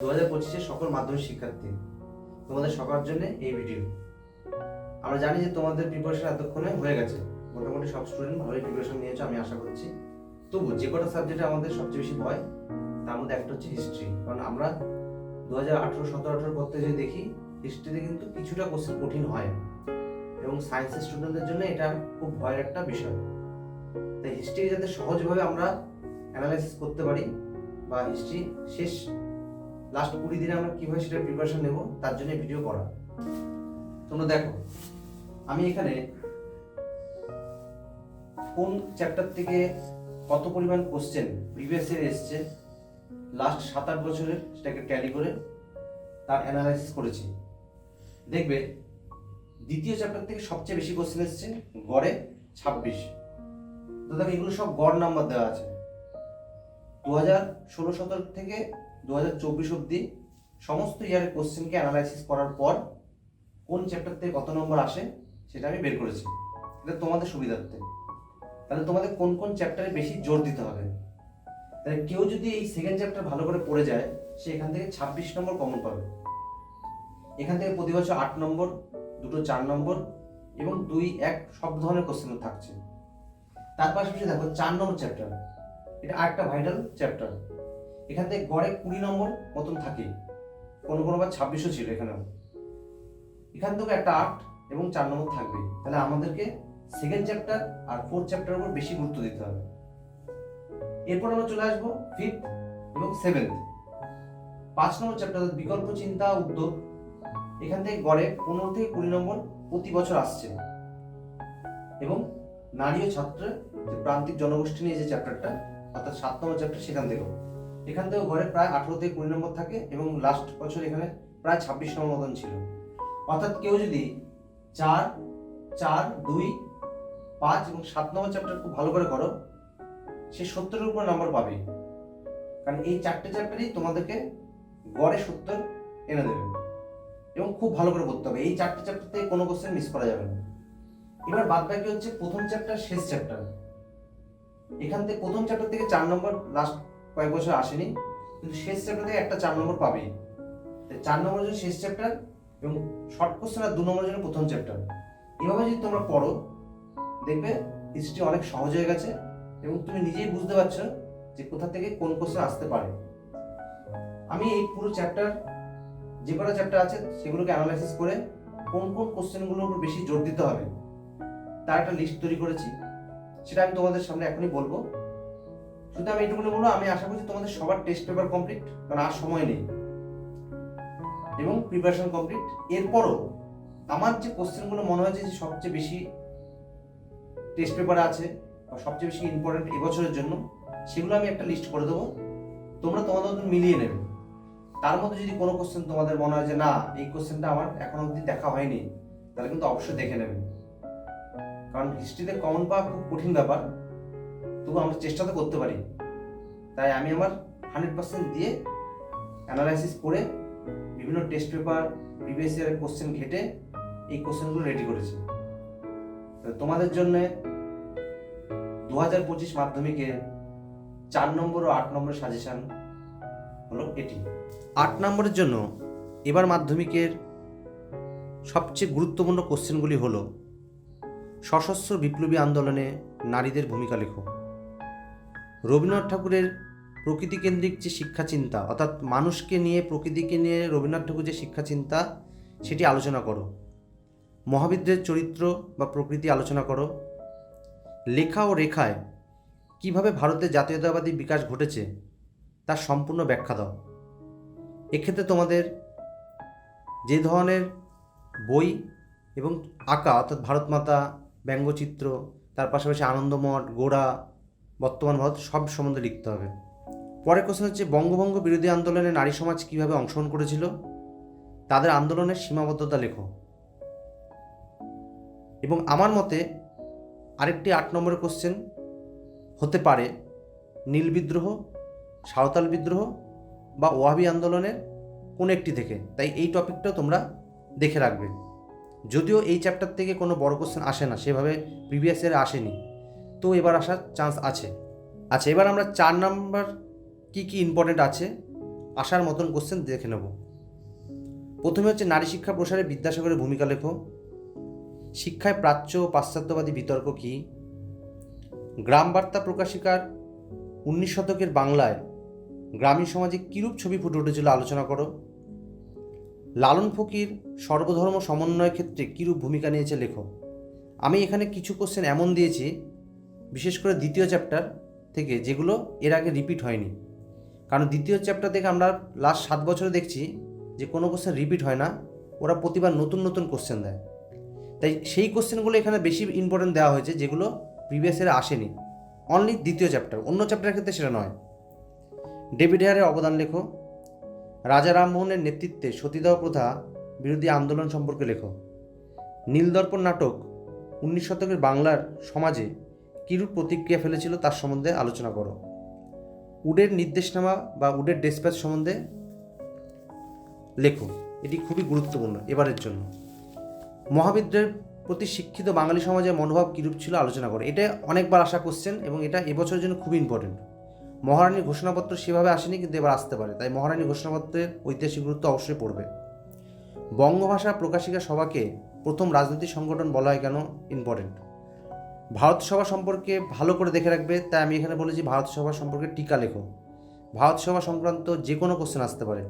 2025-এর সকল মাধ্যমিক শিক্ষার্থী, তোমাদের সবার জন্য এই ভিডিও। আমরা জানি যে তোমাদের প্রিপারেশন এতক্ষণে হয়ে গেছে, মোটামুটি সব স্টুডেন্ট ভালোই প্রিপারেশন নিয়েছো আমি আশা করছি। তবু যে কটা সাবজেক্টে আমাদের সবচেয়ে বেশি ভয় তার মধ্যে একটা হচ্ছে হিস্ট্রি। কারণ আমরা 2018-17-18 পর থেকে যদি দেখি, হিস্ট্রিতে কিন্তু কিছুটা কোশ্চেন কঠিন হয় এবং সায়েন্সের স্টুডেন্টদের জন্য এটা খুব ভয়ের একটা বিষয়। তাই হিস্ট্রি যাতে সহজভাবে আমরা অ্যানালাইসিস করতে পারি বা হিস্ট্রি শেষ লাস্ট 20 দিনে আমরা কীভাবে সেটার প্রিপারেশন নেব তার জন্য ভিডিও করা। তোমরা দেখো, আমি এখানে কোন চ্যাপ্টার থেকে কত পরিমাণ কোশ্চেন প্রিভিয়াস ইয়ার এসছে লাস্ট 7-8 বছরের, সেটাকে ট্যালি করে তার অ্যানালাইসিস করেছি। দেখবে দ্বিতীয় চ্যাপ্টার থেকে সবচেয়ে বেশি কোশ্চেন এসছে গড়ে 26। তো দেখো এগুলো সব গড় নাম্বার দেওয়া আছে। 2016-17 থেকে 2024 অবধি সমস্ত ইয়ারের কোশ্চেনকে অ্যানালাইসিস করার পর কোন চ্যাপ্টার থেকে কত নম্বর আসে সেটা আমি বের করেছি। এটা তোমাদের সুবিধার্থে। তাহলে তোমাদের কোন কোন চ্যাপ্টারে বেশি জোর দিতে হবে। তাহলে কেউ যদি এই সেকেন্ড চ্যাপ্টার ভালো করে পড়ে যায়, সে এখান থেকে 26 নম্বর কমন পাবে। এখান থেকে প্রতি বছর 8 নম্বর, দুটো 4 নম্বর এবং 2-1 সব ধরনের কোশ্চেন থাকছে। তার পাশাপাশি দেখো 4 নম্বর চ্যাপ্টার, এটা আরেকটা ভাইটাল চ্যাপ্টার। এখান থেকে গড়ে 20 নম্বর মতন থাকে, কোনো বার 26ও ছিল এখানেও। এখান থেকে একটা 8 এবং 4 নম্বর থাকবে। তাহলে আমাদেরকে সেকেন্ড চ্যাপ্টার আর 4th চ্যাপ্টারের উপর বেশি গুরুত্ব দিতে হবে। এরপর আমরা চলে আসবো 5th এবং 7th। 5 নম্বর চ্যাপ্টার বিকল্প চিন্তা উদ্যোগ, এখান থেকে গড়ে 15 থেকে 20 নম্বর প্রতি বছর আসছে। এবং নারী ও ছাত্রের যে প্রান্তিক জনগোষ্ঠী নিয়ে যে চ্যাপ্টারটা, অর্থাৎ 7 নম্বর চ্যাপ্টার, এখান থেকেও গড়ে প্রায় 18 থেকে 20 নম্বর থাকে এবং লাস্ট বছর এখানে প্রায় 26 নম্বর মতন ছিল। অর্থাৎ কেউ যদি 4, 4, 2, 5 এবং 7 নম্বর চ্যাপ্টার খুব ভালো করে করো, সে 70-এর উপর নাম্বার পাবে। কারণ এই 4টে চ্যাপ্টারই তোমাদেরকে গড়ে 70 এনে দেবে এবং খুব ভালো করে পড়তে হবে। এই 4টে চ্যাপ্টার থেকে কোনো কোশ্চেন মিস করা যাবে না। এবার বাদ বাকি হচ্ছে প্রথম চ্যাপ্টার, শেষ চ্যাপ্টার। এখান থেকে প্রথম চ্যাপ্টার থেকে 4 নম্বর লাস্ট কয়েক বছর আসেনি, কিন্তু শেষ চ্যাপ্টার থেকে একটা 4 নম্বর পাবেই। 4 নম্বরের জন্য শেষ চ্যাপ্টার এবং শর্ট কোশ্চেন আর 2 নম্বরের জন্য প্রথম চ্যাপ্টার। এভাবে যদি তোমরা পড়ো, দেখবে হিস্ট্রি অনেক সহজ হয়ে গেছে এবং তুমি নিজেই বুঝতে পারছো যে কোথা থেকে কোন কোশ্চেন আসতে পারে। আমি এই পুরো চ্যাপ্টার, যে কটা চ্যাপ্টার আছে সেগুলোকে অ্যানালাইসিস করে কোন কোন কোশ্চেনগুলোর উপর বেশি জোর দিতে হবে তার একটা লিস্ট তৈরি করেছি। সেটা আমি তোমাদের সামনে এখনই বলবো। শুধু আমি এইটুকুনি বলবো, আমি আশা করছি তোমাদের সবার টেস্ট পেপার কমপ্লিট, কারণ আর সময় নেই, এবং প্রিপারেশন কমপ্লিট। এরপরও আমার যে কোশ্চেনগুলো মনে হয়েছে যে সবচেয়ে বেশি টেস্ট পেপারে আছে বা সবচেয়ে বেশি ইম্পর্টেন্ট এবছরের জন্য, সেগুলো আমি একটা লিস্ট করে দেবো। তোমরা তোমাদের মধ্যে মিলিয়ে নেবে। তার মধ্যে যদি কোনো কোশ্চেন তোমাদের মনে হয় যে না, এই কোশ্চেনটা আমার এখন অবধি দেখা হয়নি, তাহলে কিন্তু অবশ্যই দেখে নেবে। কারণ হিস্ট্রিতে কমন পাওয়া খুব কঠিন ব্যাপার, তবু আমরা চেষ্টা তো করতে পারি। তাই আমি আমার 100% দিয়ে অ্যানালাইসিস করে বিভিন্ন টেস্ট পেপার, প্রিভিয়াস ইয়ারের কোশ্চেন ঘেটে এই কোশ্চেনগুলো রেডি করেছি। তোমাদের জন্য 2025 মাধ্যমিকের 4 নম্বর ও 8 নম্বরের সাজেশন হলো এটি। 8 নম্বরের জন্য এবার মাধ্যমিকের সবচেয়ে গুরুত্বপূর্ণ কোশ্চেনগুলি হলো: সশস্ত্র বিপ্লবী আন্দোলনে নারীদের ভূমিকা লেখো। রবীন্দ্রনাথ ঠাকুরের প্রকৃতিকেন্দ্রিক যে শিক্ষা চিন্তা, অর্থাৎ মানুষকে নিয়ে, প্রকৃতিকে নিয়ে রবীন্দ্রনাথ ঠাকুর যে শিক্ষা চিন্তা, সেটি আলোচনা করো। মহাবিদ্রের চরিত্র বা প্রকৃতি আলোচনা করো। লেখা ও রেখায় কিভাবে ভারতের জাতীয়তাবাদী বিকাশ ঘটেছে তার সম্পূর্ণ ব্যাখ্যা দাও। এক্ষেত্রে তোমাদের যে ধরনের বই এবং আঁকা, অর্থাৎ ভারতমাতা, ব্যঙ্গচিত্র, তার পাশাপাশি আনন্দমঠ, গোড়া, বর্তমান ভারত, সব সম্বন্ধে লিখতে হবে। পরের কোশ্চেন হচ্ছে বঙ্গভঙ্গ বিরোধী আন্দোলনে নারী সমাজ কীভাবে অংশগ্রহণ করেছিল, তাদের আন্দোলনের সীমাবদ্ধতা লেখো। এবং আমার মতে আরেকটি 8 নম্বরের কোশ্চেন হতে পারে নীল বিদ্রোহ, সাঁওতাল বিদ্রোহ বা ওয়াহাবি আন্দোলনের কোন একটি থেকে। তাই এই টপিকটাও তোমরা দেখে রাখবে। যদিও এই চ্যাপ্টার থেকে কোনো বড় কোশ্চেন আসে না, সেভাবে প্রিভিয়াস ইয়ারে আসেনি, তো এবার আসার চান্স আছে। আচ্ছা, এবার আমরা 4 নম্বর কি ইম্পর্টেন্ট আছে আসার মতন কোশ্চেন দেখে নেব। প্রথমে হচ্ছে নারী শিক্ষা প্রসারে বিদ্যাসাগরের ভূমিকা লেখো। শিক্ষায় প্রাচ্য ও পাশ্চাত্যবাদী বিতর্ক কী? গ্রাম বার্তা প্রকাশিকার 19 শতকের বাংলায় গ্রামীণ সমাজে কিরূপ ছবি ফুটে উঠেছিল আলোচনা করো। লালন ফকির সর্বধর্ম সমন্বয়ের ক্ষেত্রে কিরূপ ভূমিকা নিয়েছে লেখো। আমি এখানে কিছু কোশ্চেন এমন দিয়েছি, বিশেষ করে দ্বিতীয় চ্যাপ্টার থেকে, যেগুলো এর আগে রিপিট হয়নি। কারণ দ্বিতীয় চ্যাপ্টার থেকে আমরা লাস্ট 7 বছরে দেখছি যে কোনো কোশ্চেন রিপিট হয় না, ওরা প্রতিবার নতুন নতুন কোশ্চেন দেয়। তাই সেই কোশ্চেনগুলো এখানে বেশি ইম্পর্টেন্ট দেওয়া হয়েছে, যেগুলো প্রিভিয়াস ইয়ারে আসেনি। অনলি দ্বিতীয় চ্যাপ্টার, অন্য চ্যাপ্টারের ক্ষেত্রে সেটা নয়। ডেভিড হেয়ারের অবদান লেখো। রাজা রামমোহনের নেতৃত্বে সতীদাহ প্রথা বিরোধী আন্দোলন সম্পর্কে লেখো। নীলদর্পণ নাটক 19 শতকের বাংলার সমাজে কিরূপ প্রতিক্রিয়া ফেলেছিল তার সম্বন্ধে আলোচনা করো। উডের নির্দেশনামা বা উডের ডেসপ্যাচ সম্বন্ধে লেখো। এটি খুবই গুরুত্বপূর্ণ এবারের জন্য। মহাবিদ্যালয়ের প্রতি শিক্ষিত বাঙালি সমাজের মনোভাব কিরূপ ছিল আলোচনা করো। এটা অনেকবার আসা কোশ্চেন এবং এটা এবছরের জন্য খুবই ইম্পর্টেন্ট। মহারানীর ঘোষণাপত্র সেভাবে আসেনি, কিন্তু এবার আসতে পারে, তাই মহারানীর ঘোষণাপত্রের ঐতিহাসিক গুরুত্ব অবশ্যই পড়বে। বঙ্গভাষা প্রকাশিকা সভাকে প্রথম রাজনৈতিক সংগঠন বলা হয় কেন? ইম্পর্টেন্ট। ভারত সভা সম্পর্কে ভালো করে দেখে রাখবে, তাই আমি এখানে বলেছি ভারত সভা সম্পর্কে টিকা লেখো। ভারত সভা সংক্রান্ত যে কোনো কোশ্চেন আসতে পারে।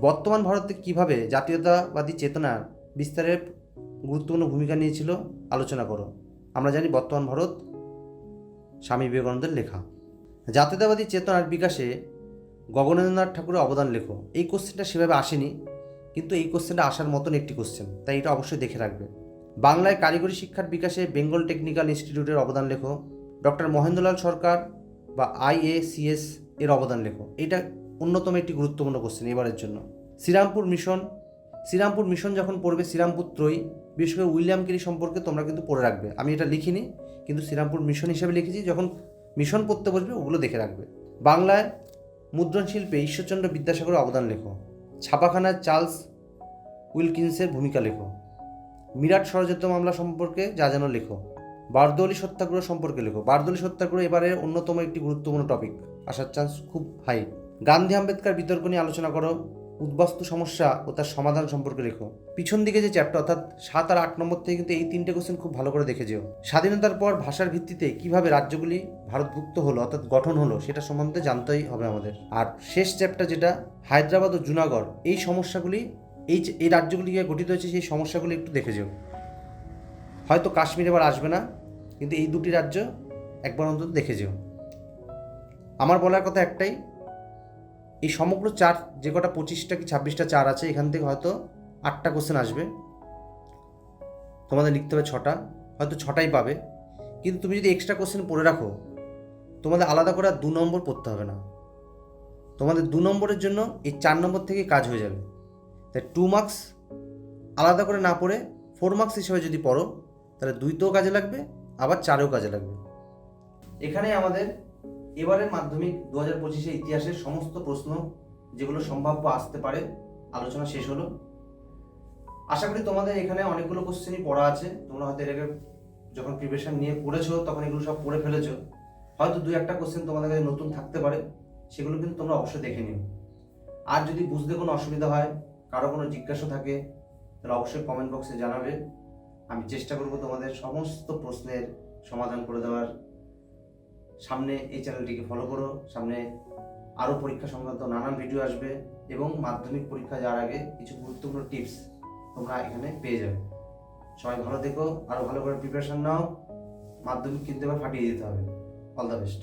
বর্তমান ভারতে কিভাবে জাতীয়তাবাদী চেতনা বিস্তারের গুরুত্বপূর্ণ ভূমিকা নিয়েছিল আলোচনা করো। আমরা জানি বর্তমান ভারত স্বামী বিবেকানন্দের লেখা। জাতীয়তাবাদী চেতনার বিকাশে গগনেন্দ্রনাথ ঠাকুরের অবদান লেখো। এই কোশ্চেনটা সেভাবে আসেনি, কিন্তু এই কোশ্চেনটা আসার মতন একটি কোশ্চেন, তাই এটা অবশ্যই দেখে রাখবে। বাংলায় কারিগরি শিক্ষার বিকাশে বেঙ্গল টেকনিক্যাল ইনস্টিটিউটের অবদান লেখো। ডক্টর মহেন্দ্রলাল সরকার বা IACS এর অবদান লেখো। এটা অন্যতম একটি গুরুত্বপূর্ণ কোশ্চেন এবারের জন্য। শ্রীরামপুর মিশন যখন পড়বে, শ্রীরামপুর ত্রয়ী, বিশেষ করে উইলিয়াম কেরি সম্পর্কে তোমরা কিন্তু পড়ে রাখবে। আমি এটা লিখিনি, কিন্তু শ্রীরামপুর মিশন হিসেবে লিখেছি। যখন মিশন পড়তে বসবে ওগুলো দেখে রাখবে। বাংলায় মুদ্রণ শিল্পে ঈশ্বরচন্দ্র বিদ্যাসাগরের অবদান লেখো। ছাপাখানায় চার্লস উইলকিন্সের ভূমিকা লেখো। মিরাট ষড়যন্ত্র মামলা সম্পর্কে যা যেন লেখো। বারদৌলি সত্যাগ্রহ সম্পর্কে লেখো। বারদৌলি সত্যাগ্রহ এবারে অন্যতম একটি গুরুত্বপূর্ণ টপিক, আসার চান্স খুব হাই। গান্ধী আম্বেদকর বিতর্ক নিয়ে আলোচনা করো। উদ্বাস্তু সমস্যা ও তার সমাধান সম্পর্কে লেখো। পিছন দিকে যে চ্যাপ্টার অর্থাৎ 7 আর 8 নম্বর থেকে কিন্তু এই 3টে কোশ্চেন খুব ভালো করে দেখে যেও। স্বাধীনতার পর ভাষার ভিত্তিতে কিভাবে রাজ্যগুলি ভারতভুক্ত হলো অর্থাৎ গঠন হলো, সেটা সম্বন্ধে জানতেই হবে আমাদের। আর শেষ চ্যাপ্টার যেটা হায়দ্রাবাদ ও জুনাগড়, এই সমস্যাগুলি, এই রাজ্যগুলি গঠিত হয়েছে, সেই সমস্যাগুলি একটু দেখে যেও। হয়তো কাশ্মীর এবার আসবে না, কিন্তু এই দুটি রাজ্য একবার অন্তত দেখে যেও। আমার বলার কথা একটাই, এই সমগ্র চার যে কটা 25টা কি 26টা চার আছে, এখান থেকে হয়তো 8টা কোশ্চেন আসবে। তোমাদের লিখতে হবে 6টা, হয়তো 6টাই পাবে। কিন্তু তুমি যদি এক্সট্রা কোশ্চেন পড়ে রাখো, তোমাদের আলাদা করে 2 নম্বর পড়তে হবে না। তোমাদের 2 নম্বরের জন্য এই 4 নম্বর থেকে কাজ হয়ে যাবে। তাই 2 মার্কস আলাদা করে না পড়ে 4 মার্কস হিসেবে যদি পড়ো, তাহলে 2তেও কাজে লাগবে, আবার 4এও কাজে লাগবে। এখানে আমাদের এবারের মাধ্যমিক 2025 ইতিহাসের সমস্ত প্রশ্ন যেগুলো সম্ভাব্য আসতে পারে আলোচনা শেষ হলো। আশা করি তোমাদের এখানে অনেকগুলো কোশ্চেনই পড়া আছে। তোমরা হয়তো এটাকে যখন প্রিপারেশন নিয়ে পড়েছো তখন এগুলো সব পড়ে ফেলেছো। হয়তো 2-1টা কোশ্চেন তোমাদের কাছে নতুন থাকতে পারে, সেগুলো কিন্তু তোমরা অবশ্যই দেখে নিও। আর যদি বুঝতে কোনো অসুবিধা হয়, কারো কোনো জিজ্ঞাসা থাকে, তাহলে অবশ্যই কমেন্ট বক্সে জানাবে। আমি চেষ্টা করব তোমাদের সমস্ত প্রশ্নের সমাধান করে দেওয়ার। সামনে এই চ্যানেলটিকে ফলো করো, সামনে আরও পরীক্ষা সংক্রান্ত নানান ভিডিও আসবে এবং মাধ্যমিক পরীক্ষা যাওয়ার আগে কিছু গুরুত্বপূর্ণ টিপস তোমরা এখানে পেয়ে যাবে। সবাই ভালো থেকো, আরও ভালো করে প্রিপারেশন নাও। মাধ্যমিক কিন্তু এবার ফাটিয়ে দিতে হবে। All the best.